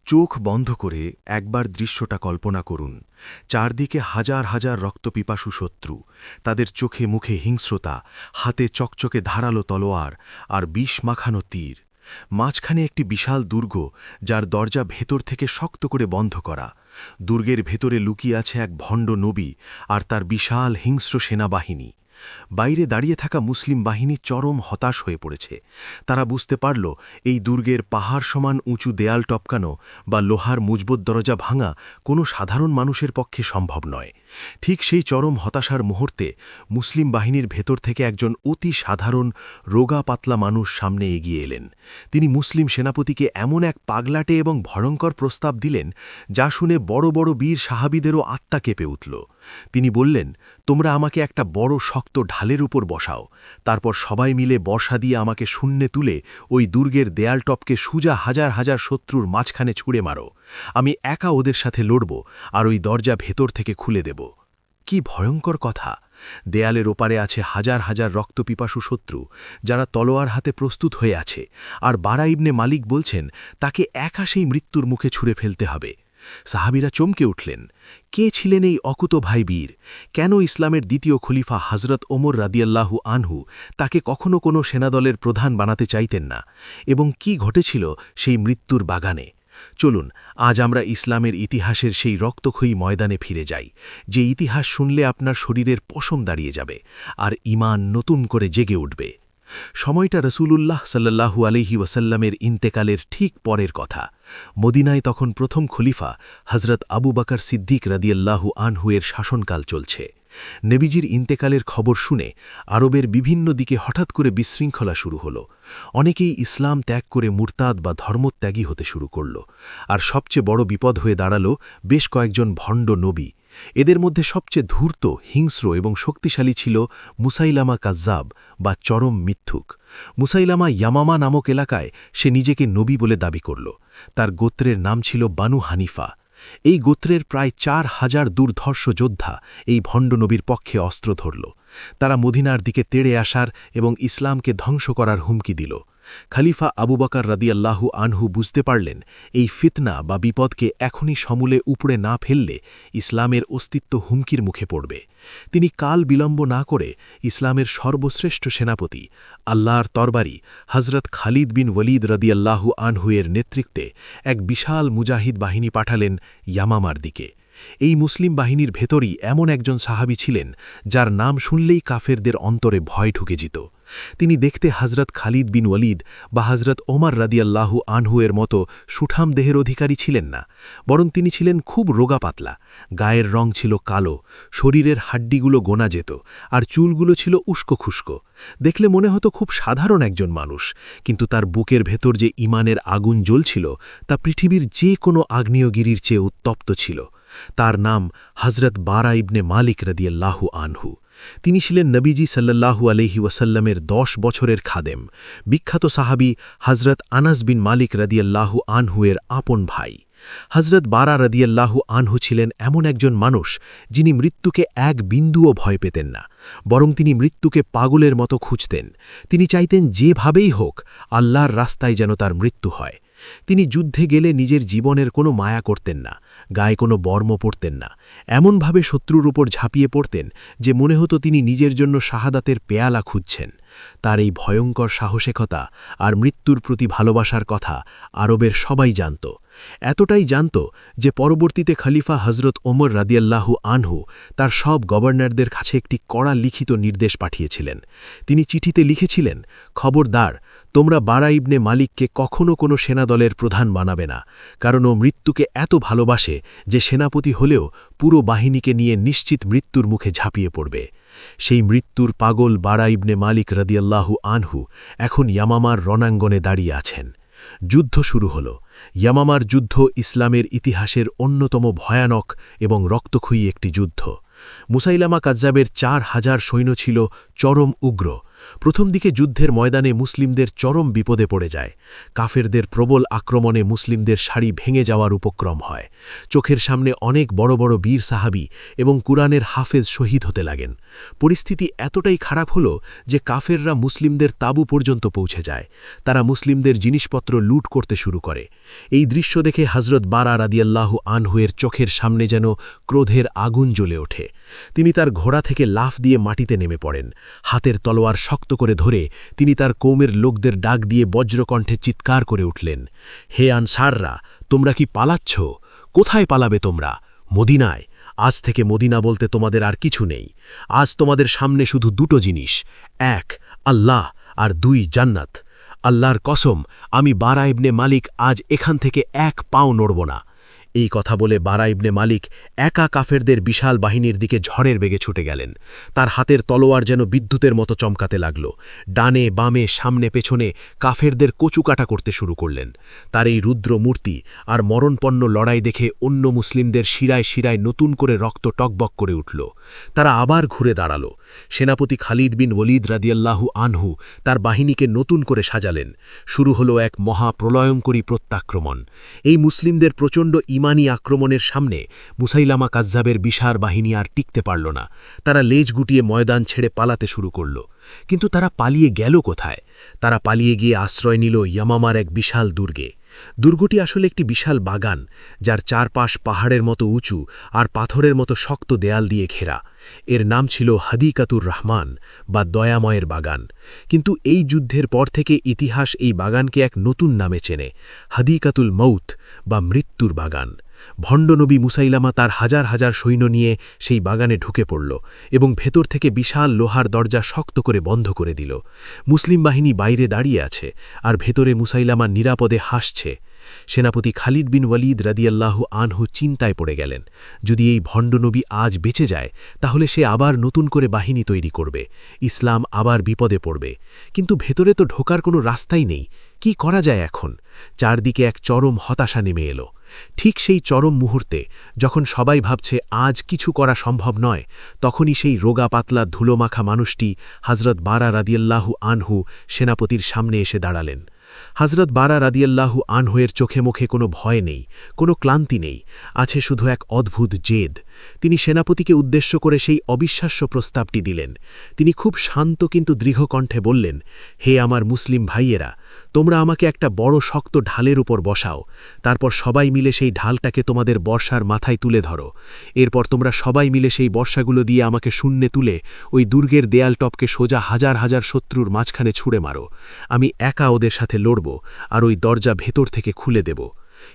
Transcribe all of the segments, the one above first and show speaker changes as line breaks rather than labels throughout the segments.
চোখ বন্ধ করে একবার দৃশ্যটা কল্পনা করুন। চারদিকে হাজার হাজার রক্তপিপাসু শত্রু, তাদের চোখে মুখে হিংস্রতা, হাতে চকচকে ধারালো তলোয়ার আর বিষ মাখানো তীর। মাঝখানে একটি বিশাল দুর্গ, যার দরজা ভেতর থেকে শক্ত করে বন্ধ করা। দুর্গের ভেতরে লুকিয়ে আছে এক ভণ্ড নবী আর তার বিশাল হিংস্র সেনাবাহিনী। বাইরে দাঁড়িয়ে থাকা মুসলিম বাহিনী চরম হতাশ হয়ে পড়েছে। তারা বুঝতে পারল, এই দুর্গের পাহাড় সমান উঁচু দেয়াল টপকানো বা লোহার মজবুত দরজা ভাঙা কোনো সাধারণ মানুষের পক্ষে সম্ভব নয়। ঠিক সেই চরম হতাশার মুহূর্তে মুসলিম বাহিনীর ভেতর থেকে একজন অতি সাধারণ রোগা পাতলা মানুষ সামনে এগিয়ে এলেন। তিনি মুসলিম সেনাপতিকে এমন এক পাগলাটে এবং ভয়ঙ্কর প্রস্তাব দিলেন, যা শুনে বড় বড় বীর সাহাবীদেরও আত্মা কেঁপে উঠল। তিনি বললেন, তোমরা আমাকে একটা বড় শক্ত ঢালের উপর বসাও, তারপর সবাই মিলে বর্ষা দিয়ে আমাকে শূন্যে তুলে ওই দুর্গের দেয়াল টপকে সুজা হাজার হাজার শত্রুর মাঝখানে ছুঁড়ে মারো। আমি একা ওদের সাথে লড়ব আর ওই দরজা ভেতর থেকে খুলে দেব। কি ভয়ঙ্কর কথা! দেয়ালের ওপারে আছে হাজার হাজার রক্তপিপাসু শত্রু, যারা তলোয়ার হাতে প্রস্তুত হয়ে আছে, আর বারা ইবনে মালিক বলছেন তাকে একা সেই মৃত্যুর মুখে ছুঁড়ে ফেলতে হবে। সাহাবীরা চমকে উঠলেন। কে ছিলেন এই অকুত ভাই বীর? কেন ইসলামের দ্বিতীয় খলিফা হজরত ওমর রাদিয়াল্লাহু আনহু তাকে কখনো কোনো সেনাদলের প্রধান বানাতে চাইতেন না? এবং কি ঘটেছিল সেই মৃত্যুর বাগানে? চলুন আজ আমরা ইসলামের ইতিহাসের সেই রক্তক্ষয়ী ময়দানে ফিরে যাই, যে ইতিহাস শুনলে আপনার শরীরের পশম দাঁড়িয়ে যাবে আর ঈমান নতুন করে জেগে উঠবে। সময়টা রসূলুল্লাহ সাল্লাল্লাহু আলাইহি ওয়াসাল্লামের ইন্তেকালের ঠিক পরের কথা। মদিনায় তখন প্রথম খলিফা হজরত আবু বকর সিদ্দিক রাদিয়াল্লাহু আনহু এর শাসনকাল চলছে। নবীজির ইন্তেকালের খবর শুনে আরবের বিভিন্ন দিকে হঠাৎ করে বিশৃঙ্খলা শুরু হল। অনেকেই ইসলাম ত্যাগ করে মুরতাদ বা ধর্মত্যাগী হতে শুরু করল। আর সবচেয়ে বড় বিপদ হয়ে দাঁড়াল বেশ কয়েকজন ভণ্ড নবী। এদের মধ্যে সবচেয়ে ধূর্ত, হিংস্র এবং শক্তিশালী ছিল মুসাইলামা কাজ্জাব বা চরম মিথ্যুক। মুসাইলামা ইয়ামামা নামক এলাকায় সে নিজেকে নবী বলে দাবি করল। তার গোত্রের নাম ছিল বানু হানিফা। এই গোত্রের প্রায় ৪,০০০ দুর্ধর্ষ যোদ্ধা এই ভণ্ড নবীর পক্ষে অস্ত্র ধরল। তারা মদিনার দিকে তেড়ে আসার এবং ইসলামকে ধ্বংস করার হুমকি দিল। খলিফা আবু বকর রাদিয়াল্লাহু আনহু বুঝতে পারলেন, এই ফিতনা বা বিপদকে এখনই সমূলে উপড়ে না ফেললে ইসলামের অস্তিত্ব হুমকির মুখে পড়বে। তিনি কাল বিলম্ব না করে ইসলামের সর্বশ্রেষ্ঠ সেনাপতি, আল্লাহর তরবারি হজরত খালিদ বিন ওয়ালিদ রাদিয়াল্লাহু আনহু এর নেতৃত্বে এক বিশাল মুজাহিদ বাহিনী পাঠালেন ইয়ামামার দিকে। এই মুসলিম বাহিনীর ভেতরই এমন একজন সাহাবী ছিলেন, যার নাম শুনলেই কাফেরদের অন্তরে ভয় ঢুকে যেত। তিনি দেখতে হজরত খালিদ বিন ওয়ালিদ বা হজরত ওমর রাদিয়াল্লাহু আনহু এর মতো সুঠাম দেহের অধিকারী ছিলেন না, বরং তিনি ছিলেন খুব রোগা পাতলা। গায়ের রং ছিল কালো, শরীরের হাড্ডিগুলো গোনা যেত, আর চুলগুলো ছিল উস্কো খুস্কো। দেখলে মনে হতো খুব সাধারণ একজন মানুষ, কিন্তু তার বুকের ভেতর যে ঈমানের আগুন জ্বলছিল তা পৃথিবীর যে কোনো আগ্নেয়গিরির চেয়ে উত্তপ্ত ছিল। তার নাম হজরত বারা ইবনে মালিক রাদিয়াল্লাহু আনহু। তিনি ছিলেন নবীজি সাল্লাল্লাহু আলাইহি ওয়াসাল্লামের ১০ বছরের খাদেম। বিখ্যাত সাহাবী হজরত আনাস বিন মালিক রাদিয়াল্লাহু আনহু এর আপন ভাই। হজরত বারা রাদিয়াল্লাহু আনহু ছিলেন এমন একজন মানুষ, যিনি মৃত্যুকে এক বিন্দুও ভয় পেতেন না, বরং তিনি মৃত্যুকে পাগলের মতো খুঁজতেন। তিনি চাইতেন যেভাবেই হোক আল্লাহর রাস্তায় যেন তার মৃত্যু হয়। তিনি যুদ্ধে গেলে নিজের জীবনের কোনো মায়া করতেন না, গায়ে কোনো বর্ম পরতেন না। এমনভাবে শত্রুর উপর ঝাঁপিয়ে পড়তেন যে মনে হতো তিনি নিজের জন্য শাহাদাতের পেয়ালা খুঁজছেন। তার এই ভয়ঙ্কর সাহসিকতা আর মৃত্যুর প্রতি ভালোবাসার কথা আরবের সবাই জানত। এতটাই জানত যে পরবর্তীতে খলিফা হজরত ওমর রাদিয়াল্লাহু আনহু তার সব গভর্নরদের কাছে একটি কড়া লিখিত নির্দেশ পাঠিয়েছিলেন। তিনি চিঠিতে লিখেছিলেন, খবরদার, তোমরা বারা ইবনে মালিককে কখনো কোনো সেনাদলের প্রধান বানাবে না, কারণ ও মৃত্যুকে এত ভালোবাসে যে সেনাপতি হলেও পুরো বাহিনীকে নিয়ে নিশ্চিত মৃত্যুর মুখে ঝাঁপিয়ে পড়বে। সেই মৃত্যুর পাগল বারা ইবনে মালিক রাদিয়াল্লাহু আনহু এখন ইয়ামামার রণাঙ্গনে দাঁড়িয়ে আছেন। যুদ্ধ শুরু হল। ইয়ামামার যুদ্ধ ইসলামের ইতিহাসের অন্যতম ভয়ানক এবং রক্তক্ষয়ী একটি যুদ্ধ। মুসাইলামা কাজ্জাবের ৪,০০০ সৈন্য ছিল চরম উগ্র।
প্রথম দিকে যুদ্ধের ময়দানে মুসলিমদের চরম বিপদে পড়ে যায়। কাফেরদের প্রবল আক্রমণে মুসলিমদের সারি ভেঙে যাওয়ার উপক্রম হয়। চোখের সামনে অনেক বড় বড় বীর সাহাবী এবং কুরআনের হাফেজ শহীদ হতে লাগেন। পরিস্থিতি এতটাই খারাপ হল যে কাফেররা মুসলিমদের তাঁবু পর্যন্ত পৌঁছে যায়। তারা মুসলিমদের জিনিসপত্র লুট করতে শুরু করে। এই দৃশ্য দেখে হযরত বারা রাদিয়াল্লাহু আনহু-এর চোখের সামনে যেন ক্রোধের আগুন জ্বলে ওঠে। তিনি তার ঘোড়া থেকে লাফ দিয়ে মাটিতে নেমে পড়েন। হাতের তলোয়ার শক্ত করে ধরে তিনি তার কওমের লোকদের ডাক দিয়ে বজ্রকণ্ঠে চিৎকার করে উঠলেন, হে আনসাররা, তোমরা কি পালাচ্ছ? কোথায় পালাবে তোমরা? মদিনায়। আজ থেকে মদিনা বলতে তোমাদের আর কিছু নেই। আজ তোমাদের সামনে শুধু দুটো জিনিস, এক আল্লাহ আর দুই জান্নাত। আল্লাহর কসম, আমি বারা ইবনে মালিক আজ এখান থেকে এক পাও নড়ব না। এই কথা বলে বারা ইবনে মালিক একা কাফেরদের বিশাল বাহিনীর দিকে ঝড়ের বেগে ছুটে গেলেন। তার হাতের তলোয়ার যেন বিদ্যুতের মতো চমকাতে লাগল। ডানে বামে সামনে পেছনে কাফেরদের কচুকাটা করতে শুরু করলেন। তার এই রুদ্র মূর্তি আর মরণপন্ন লড়াই দেখে অন্য মুসলিমদের শিরায় শিরায় নতুন করে রক্ত টকবক করে উঠল। তারা আবার ঘুরে দাঁড়াল। সেনাপতি খালিদ বিন ওলীদ রাদিয়াল্লাহু আনহু তার বাহিনীকে নতুন করে সাজালেন। শুরু হলো এক মহাপ্রলয়ঙ্করী প্রত্যাক্রমণ। এই মুসলিমদের প্রচণ্ড ইমানি আক্রমণের সামনে মুসাইলামা কাজ্জাবের বিশাল বাহিনী আর টিকতে পারল না। তারা লেজ গুটিয়ে ময়দান ছেড়ে পালাতে শুরু করল। কিন্তু তারা পালিয়ে গেল কোথায়? তারা পালিয়ে গিয়ে আশ্রয় নিল ইয়ামামার এক বিশাল দুর্গে। দুর্গটি আসলে একটি বিশাল বাগান, যার চারপাশ পাহাড়ের মতো উঁচু আর পাথরের মতো শক্ত দেয়াল দিয়ে ঘেরা। এর নাম ছিল হাদিকাতুর রহমান বা দয়াময়ের বাগান। কিন্তু এই যুদ্ধের পর থেকে ইতিহাস এই বাগানকে এক নতুন নামে চেনে, হাদিকাতুল মৌত বা মৃত্যুর বাগান। ভণ্ডনবী মুসাইলামা তার হাজার হাজার সৈন্য নিয়ে সেই বাগানে ঢুকে পড়ল এবং ভেতর থেকে বিশাল লোহার দরজা শক্ত করে বন্ধ করে দিল। মুসলিম বাহিনী বাইরে দাঁড়িয়ে আছে আর ভেতরে মুসাইলামা নিরাপদে হাসছে। সেনাপতি খালিদ বিন ওলীদ রাদিয়াল্লাহু আনহু চিন্তায় পড়ে গেলেন, যদি এই ভণ্ডনবী আজ বেঁচে যায় তাহলে সে আবার নতুন করে বাহিনী তৈরি করবে, ইসলাম আবার বিপদে পড়বে। কিন্তু ভেতরে তো ঢোকার কোনো রাস্তাই নেই। কি করা যায় এখন? চারদিকে এক চরম হতাশা নেমে এলো। ঠিক সেই চরম মুহূর্তে যখন সবাই ভাবছে আজ কিছু করা সম্ভব নয়, তখনই সেই রোগা পাতলা ধুলোমাখা মানুষটি হযরত বারা রাদিয়াল্লাহু আনহু সেনাপতির সামনে এসে দাঁড়ালেন। হযরত বারা রাদিয়াল্লাহু আনহু-এর চোখে মুখে কোনো ভয় নেই, কোনো ক্লান্তি নেই, আছে শুধু এক অদ্ভুত জেদ। তিনি সেনাপতিকে উদ্দেশ্য করে সেই অবিশ্বাস্য প্রস্তাবটি দিলেন। তিনি খুব শান্ত কিন্তু দৃঢ় কণ্ঠে বললেন, হে আমার মুসলিম ভাইয়েরা, তোমরা আমাকে একটা বড় শক্ত ঢালের উপর বসাও। তারপর সবাই মিলে সেই ঢালটাকে তোমাদের বর্ষার মাথায় তুলে ধরো। এরপর তোমরা সবাই মিলে সেই বর্ষাগুলো দিয়ে আমাকে শূন্যে তুলে ওই দুর্গের দেয়াল টপকে সোজা হাজার হাজার শত্রুর মাঝখানে ছুঁড়ে মারো। আমি একা ওদের সাথে লড়ব আর ওই দরজা ভেতর থেকে খুলে দেব।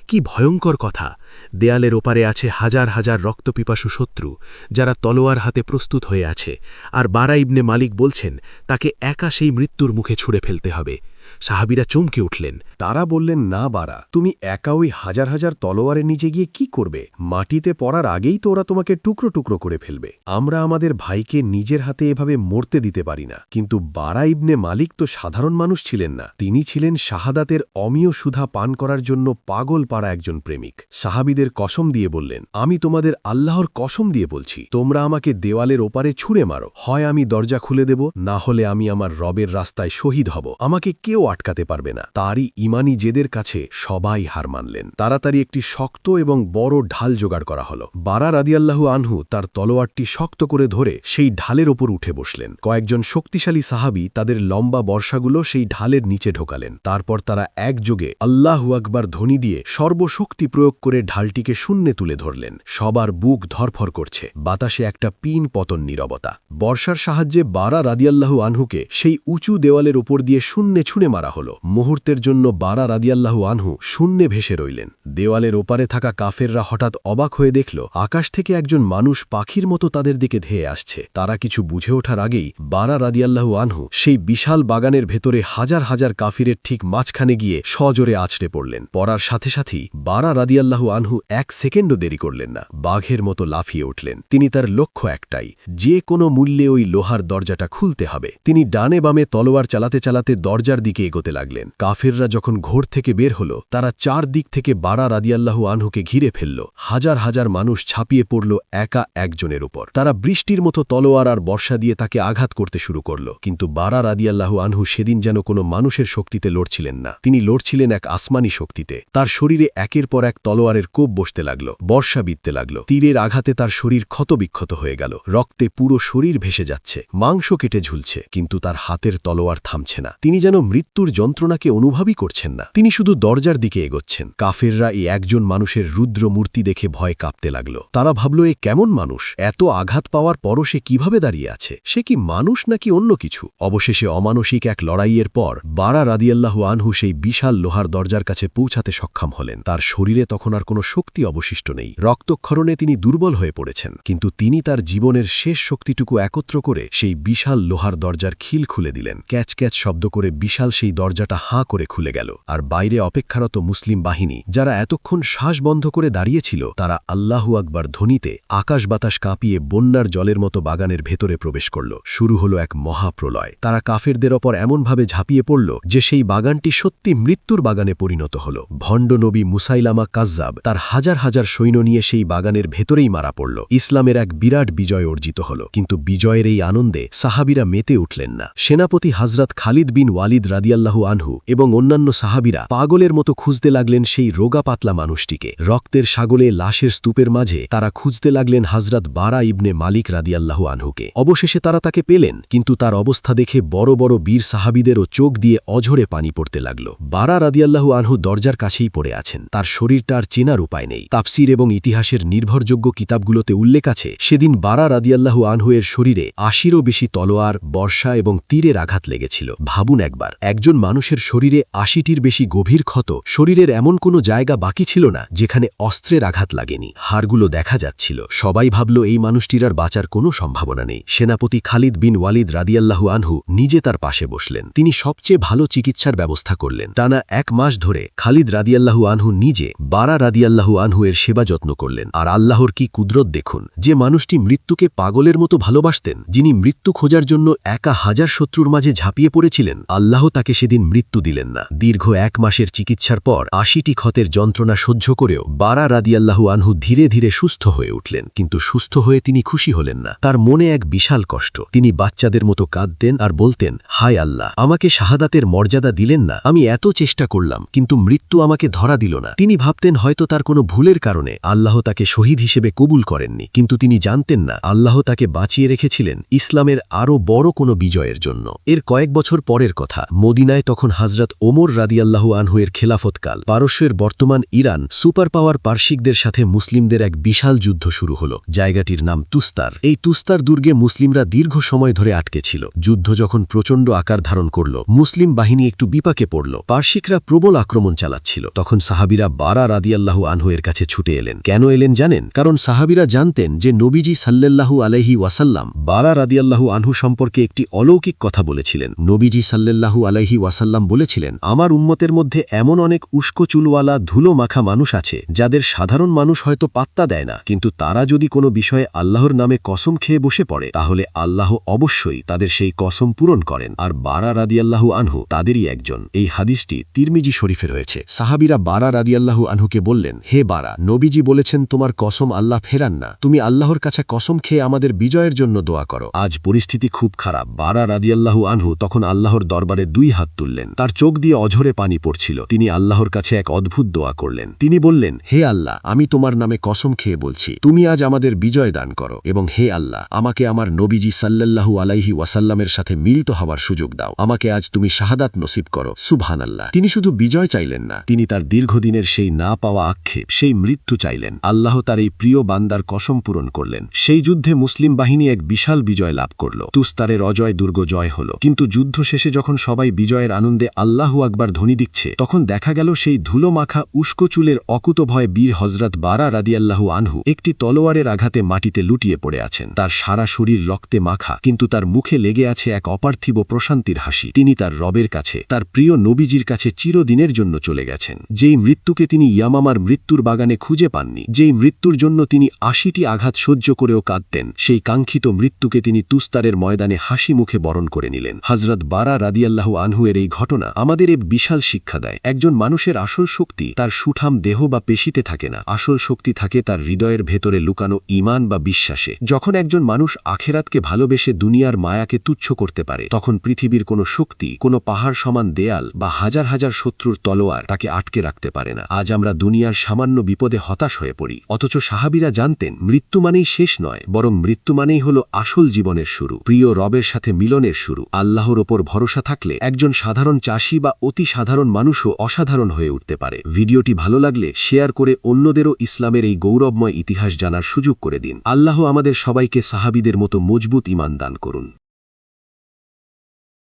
কি ভয়ঙ্কর কথা! দেয়ালের ওপারে আছে হাজার হাজার রক্তপিপাসু শত্রু, যারা তলোয়ার হাতে প্রস্তুত হয়ে আছে, আর বারা ইবনে মালিক বলছেন তাকে একা সেই মৃত্যুর মুখে ছুঁড়ে ফেলতে হবে। সাহাবীরা চমকে উঠলেন।
তারা বললেন, না বারা, তুমি একা ওই হাজার হাজার তলোয়ারের নিচে গিয়ে কি করবে? মাটিতে পড়ার আগেই তো ওরা তোমাকে টুকরো টুকরো করে ফেলবে। আমরা আমাদের ভাইকে নিজের হাতে এভাবে মরতে দিতে পারি না। কিন্তু বারা ইবনে মালিক তো সাধারণ মানুষ ছিলেন না, তিনি ছিলেন শাহাদাতের অমীয় সুধা পান করার জন্য পাগল পাড়া একজন প্রেমিক। সাহাবীদের কসম দিয়ে বললেন, আমি তোমাদের আল্লাহর কসম দিয়ে বলছি, তোমরা আমাকে দেওয়ালের ওপারে ছুঁড়ে মারো, হয় আমি দরজা খুলে দেব, না হলে আমি আমার রবের রাস্তায় শহীদ হব। আমাকে কেউ আটকাতে পারবে না। তারই ইমানি জেদের কাছে সবাই হার মানলেন। তাড়াতাড়ি একটি শক্ত এবং বড় ঢাল জোগাড় করা হল। বারা রাদিয়াল্লাহু আনহু তার তলোয়ারটি শক্ত করে ধরে সেই ঢালের ওপর উঠে বসলেন। কয়েকজন শক্তিশালী সাহাবী তাদের লম্বা বর্ষাগুলো সেই ঢালের নিচে ঢোকালেন। তারপর তারা একযোগে আল্লাহু আকবার ধ্বনি দিয়ে সর্বশক্তি প্রয়োগ করে ঢালটিকে শূন্যে তুলে ধরলেন। সবার বুক ধরফর করছে, বাতাসে একটা পিন পতন নীরবতা। বর্ষার সাহায্যে বারা রাদিয়াল্লাহু আনহুকে সেই উঁচু দেওয়ালের ওপর দিয়ে শূন্যে ছুঁড়ে মারা হল। মুহূর্তের জন্য বারা রাদিয়াল্লাহু আনহু শূন্যে ভেসে রইলেন। দেওয়ালের ওপারে থাকা কাফেররা হঠাৎ অবাক হয়ে দেখল আকাশ থেকে একজন মানুষ পাখির মতো তাদের দিকে ধেয়ে আসছে। তারা কিছু বুঝে ওঠার আগেই বারা রাদিয়াল্লাহু আনহু সেই বিশাল বাগানের ভেতরে হাজার হাজার কাফিরের ঠিক মাঝখানে গিয়ে সজোরে আছড়ে পড়লেন। পড়ার সাথে সাথেই বারা রাদিয়াল্লাহু আনহু এক সেকেন্ডও দেরি করলেন না, বাঘের মতো লাফিয়ে উঠলেন। তিনি তার লক্ষ্য একটাই, যে কোনো মূল্যে ওই লোহার দরজাটা খুলতে হবে। তিনি ডানে বামে তলোয়ার চালাতে চালাতে দরজার দিকে এগোতে লাগলেন। কাফেররা যখন ঘোর থেকে বের হল, তারা চারদিক থেকে বারা রাদিয়াল্লাহু আনহুকে ঘিরে ফেলল। হাজার হাজার মানুষ ছাপিয়ে পড়ল একা একজনের উপর। তারা বৃষ্টির মতো তলোয়ার আর বর্ষা দিয়ে তাকে আঘাত করতে শুরু করল। কিন্তু বারা রাদিয়াল্লাহু আনহু সেদিন যেন কোনো মানুষের শক্তিতে লড়ছিলেন না, তিনি লড়ছিলেন এক আসমানি শক্তিতে। তার শরীরে একের পর এক তলোয়ারের কোপ বসতে লাগল, বর্ষা বিততে লাগল। তীরের আঘাতে তার শরীর ক্ষতবিক্ষত হয়ে গেল, রক্তে পুরো শরীর ভেসে যাচ্ছে, মাংস কেটে ঝুলছে, কিন্তু তার হাতের তলোয়ার থামছে না। তিনি যেন মৃত্যুর যন্ত্রণাকে অনুভবই করছেন না, তিনি শুধু দরজার দিকে এগোচ্ছেন। কাফেররা এই একজন মানুষের রুদ্র মূর্তি দেখে ভয় কাঁপতে লাগল। তারা ভাবল, এ কেমন মানুষ? এত আঘাত পাওয়ার পরও সে কিভাবে দাঁড়িয়ে আছে? সে কি মানুষ নাকি অন্য কিছু? অবশেষে অমানসিক এক লড়াইয়ের পর বারা রাদিয়াল্লাহু আনহু সেই বিশাল লোহার দরজার কাছে পৌঁছাতে সক্ষম হলেন। তার শরীরে তখন আর কোনো শক্তি অবশিষ্ট নেই, রক্তক্ষরণে তিনি দুর্বল হয়ে পড়েছেন, কিন্তু তিনি তার জীবনের শেষ শক্তিটুকু একত্র করে সেই বিশাল লোহার দরজার খিল খুলে দিলেন। ক্যাচ ক্যাচ শব্দ করে বিশাল সেই দরজাটা হাঁ করে খুলে গেল, আর বাইরে অপেক্ষারত মুসলিম বাহিনী, যারা এতক্ষণ শ্বাস বন্ধ করে দাঁড়িয়েছিল, তারা আল্লাহু আকবার ধ্বনিতে আকাশ বাতাস কাঁপিয়ে বন্যার জলের মতো বাগানের ভেতরে প্রবেশ করল। শুরু হলো এক মহাপ্রলয়। তারা কাফেরদের ওপর এমনভাবে ঝাঁপিয়ে পড়ল যে সেই বাগানটি সত্যি মৃত্যুর বাগানে পরিণত হল। ভণ্ড নবী মুসাইলামা কাজ্জাব তার হাজার হাজার সৈন্য নিয়ে সেই বাগানের ভেতরেই মারা পড়ল। ইসলামের এক বিরাট বিজয় অর্জিত হল, কিন্তু বিজয়ের এই আনন্দে সাহাবিরা মেতে উঠলেন না। সেনাপতি হযরত খালিদ বিন ওয়ালিদ রাদিয়াল্লাহু আনহু এবং অন্যান্য সাহাবিরা পাগলের মতো খুঁজতে লাগলেন সেই রোগা পাতলা মানুষটিকে। রক্তের সাগরে লাশের স্তূপের মাঝে তারা খুঁজতে লাগলেন হযরত বারা ইবনে মালিক রাদিয়াল্লাহু আনহুকে। অবশেষে তারা তাকে পেলেন, কিন্তু তার অবস্থা দেখে বড় বড় বীর সাহাবিদেরও চোখ দিয়ে অঝরে পানি পড়তে লাগল। বারা রাদিয়াল্লাহু আনহু দরজার কাছেই পড়ে আছেন, তার শরীরটা আর চেনার উপায় নেই। তাফসীর এবং ইতিহাসের নির্ভরযোগ্য কিতাবগুলোতে উল্লেখ আছে, সেদিন বারা রাদিয়াল্লাহু আনহু এর শরীরে ৮০রও বেশি তলোয়ার, বর্ষা এবং তীরের আঘাত লেগেছিল। ভাবুন একবার, একজন মানুষের শরীরে ৮০টির বেশি গভীর ক্ষত, শরীরের এমন কোনো জায়গা বাকি ছিল না যেখানে অস্ত্রের আঘাত লাগেনি। হাড়গুলো দেখা যাচ্ছিল। সবাই ভাবল এই মানুষটির আর বাঁচার কোনো সম্ভাবনা নেই। সেনাপতি খালিদ বিন ওয়ালিদ রাদিয়াল্লাহু আনহু নিজে তার পাশে বসলেন। তিনি সবচেয়ে ভালো চিকিৎসার ব্যবস্থা করলেন। টানা ১ মাস ধরে খালিদ রাদিয়াল্লাহু আনহু নিজে বারা রাদিয়াল্লাহু আনহু এর সেবা যত্ন করলেন। আর আল্লাহর কি কুদরত দেখুন, যে মানুষটি মৃত্যুকে পাগলের মতো ভালোবাসতেন, যিনি মৃত্যু খোঁজার জন্য একা হাজার শত্রুর মাঝে ঝাঁপিয়ে পড়েছিলেন, আল্লাহ তাকে সেদিন মৃত্যু দিলেন না। দীর্ঘ ১ মাসের চিকিৎসার পর ৮০টি ক্ষতের যন্ত্রণা সহ্য করেও বারা রাদিয়াল্লাহু আনহু ধীরে ধীরে সুস্থ হয়ে উঠলেন। কিন্তু সুস্থ হয়ে তিনি খুশি হলেন না, তার মনে এক বিশাল কষ্ট। তিনি বাচ্চাদের মতো কাঁদতেন আর বলতেন, হায় আল্লাহ, আমাকে শাহাদাতের মর্যাদা দিলেন না। আমি এত চেষ্টা করলাম, কিন্তু মৃত্যু আমাকে ধরা দিল না। তিনি ভাবতেন হয়তো তার কোনো ভুলের কারণে আল্লাহ তাকে শহীদ হিসেবে কবুল করেননি, কিন্তু তিনি জানতেন না আল্লাহ তাকে বাঁচিয়ে রেখেছিলেন ইসলামের আরও বড় কোনো বিজয়ের জন্য। এর কয়েক বছর পরের কথা, মদিনায় তখন হযরত ওমর রাদিয়াল্লাহু আনহু এর খেলাফতকাল। পারস্যের বর্তমান ইরান সুপার পাওয়ার পারসিকদের সাথে মুসলিমদের এক বিশাল যুদ্ধ শুরু হল। জায়গাটির নাম তুস্তার। এই তুস্তার দুর্গে মুসলিমরা দীর্ঘ সময় ধরে আটকে ছিল। যুদ্ধ যখন প্রচণ্ড আকার ধারণ করল, মুসলিম বাহিনী একটু বিপাকে পড়ল। পারসিকরা প্রবল আক্রমণ চালাচ্ছিল। তখন সাহাবিরা বারা রাদিয়াল্লাহু আনহু এর কাছে ছুটে এলেন। কেন এলেন জানেন? কারণ সাহাবিরা জানতেন যে নবীজি সাল্লাল্লাহু আলাইহি ওয়াসাল্লাম বারা রাদিয়াল্লাহু আনহু সম্পর্কে একটি অলৌকিক কথা বলেছিলেন। নবীজি সাল্লাল্লাহু আলাইহি ওয়াসাল্লাম বলেছিলেন, আমার উম্মতের মধ্যে এমন অনেক উস্কো চুলওয়ালা ধুলো মাখা মানুষ আছে যাদের সাধারণ মানুষ হয়তো পাত্তা দেয় না, কিন্তু তারা যদি কোনো বিষয়ে আল্লাহর নামে কসম খেয়ে বসে পড়ে, তাহলে আল্লাহ অবশ্যই তাদের সেই কসম পূরণ করেন। আর বারা রাদিয়াল্লাহু আনহু তাদেরই একজন। এই হাদিসটি তিরমিজি শরীফে রয়েছে। সাহাবিরা বারা রাদিয়াল্লাহু আনহুকে বললেন, হে বারা, নবীজি বলেছেন তোমার কসম আল্লাহ ফেরান না, তুমি আল্লাহর কাছে কসম খেয়ে আমাদের বিজয়ের জন্য দোয়া করো। আজ পরিস্থিতি খুব খারাপ। বারা রাদিয়াল্লাহু আনহু তখন আল্লাহর দরবারে 2 হাত তুললেন। তার চোখ দিয়ে অঝরে পানি পড়ছিল। তিনি আল্লাহর কাছে এক অদ্ভুত দোয়া করলেন। তিনি বললেন, হে আল্লাহ, আমি তোমার নামে কসম খেয়ে বলছি, তুমি আজ আমাদের বিজয় দান করো, এবং হে আল্লাহ, আমাকে আমার নবীজি সাল্লাল্লাহু আলাইহি ওয়াসাল্লামের সাথে মিলিত হওয়ার সুযোগ দাও। আমাকে আজ তুমি শাহাদাত নসিব করো। সুবহানাল্লাহ। তিনি শুধু বিজয় চাইলেন না, তিনি তার দীর্ঘদিনের সেই না পাওয়া আক্ষেপ, সেই মৃত্যু চাইলেন। আল্লাহ তার এই প্রিয় বান্দার কসম পূরণ করলেন। সেই যুদ্ধে মুসলিম বাহিনী এক বিশাল বিজয় লাভ করল। তুস্তারের অজয় দুর্গ জয় হল। কিন্তু যুদ্ধ শেষে যখন সবাই বিজয়ের আনন্দে আল্লাহু আকবার ধ্বনি দিচ্ছে, তখন দেখা গেল সেই ধুলো মাখা উস্কো চুলের অকুতভয় বীর হযরত বারা রাদিয়াল্লাহু আনহু একটি তলোয়ারের আঘাতে মাটিতে লুটিয়ে পড়ে আছেন। তার সারা শরীর রক্তে মাখা, কিন্তু তার মুখে লেগে আছে এক অপার্থিব প্রশান্তির হাসি। তিনি তার রবের কাছে, তার প্রিয় নবীজির কাছে চিরদিনের জন্য চলে গেছেন। যেই মৃত্যুকে তিনি ইয়ামামার মৃত্যুর বাগানে খুঁজে পাননি, যেই মৃত্যুর জন্য তিনি ৮০টি আঘাত সহ্য করেও কাঁদতেন, সেই কাঙ্ক্ষিত মৃত্যুকে তিনি তুস্তারের ময়দানে হাসি মুখে বরণ করে নিলেন। হযরত বারা রাদিয়াল্লাহু আনহু এর এই ঘটনা আমাদের এ বিশাল শিক্ষা দেয়। একজন মানুষের আসল শক্তি তার সুঠাম দেহ বা পেশিতে থাকে না, আসল শক্তি থাকে তার হৃদয়ের ভেতরে লুকানো ঈমান বা বিশ্বাসে। যখন একজন মানুষ আখেরাতকে ভালোবেসে দুনিয়ার মায়াকে তুচ্ছ করতে পারে, তখন পৃথিবীর কোনো শক্তি, কোনো পাহাড় সমান দেয়াল বা হাজার হাজার শত্রুর তলোয়ার তাকে আটকে রাখতে পারে না। আজ আমরা দুনিয়ার সামান্য বিপদে হতাশ হয়ে পড়ি, অথচ সাহাবীরা জানতেন মৃত্যু মানেই শেষ নয়, বরং মৃত্যু মানেই হলো আসল জীবনের শুরু, প্রিয় রবের সাথে মিলনের শুরু। আল্লাহর ওপর ভরসা থাকলে একজন সাধারণ চাষি বা অতি সাধারণ মানুষও অসাধারণ হয়ে উঠতে পারে। ভিডিওটি ভালো লাগলে শেয়ার করে অন্যদেরও ইসলামের এই গৌরবময় ইতিহাস জানার সুযোগ করে দিন। আল্লাহ আমাদের সবাইকে সাহাবীদের মতো মজবুত ঈমান দান করুন।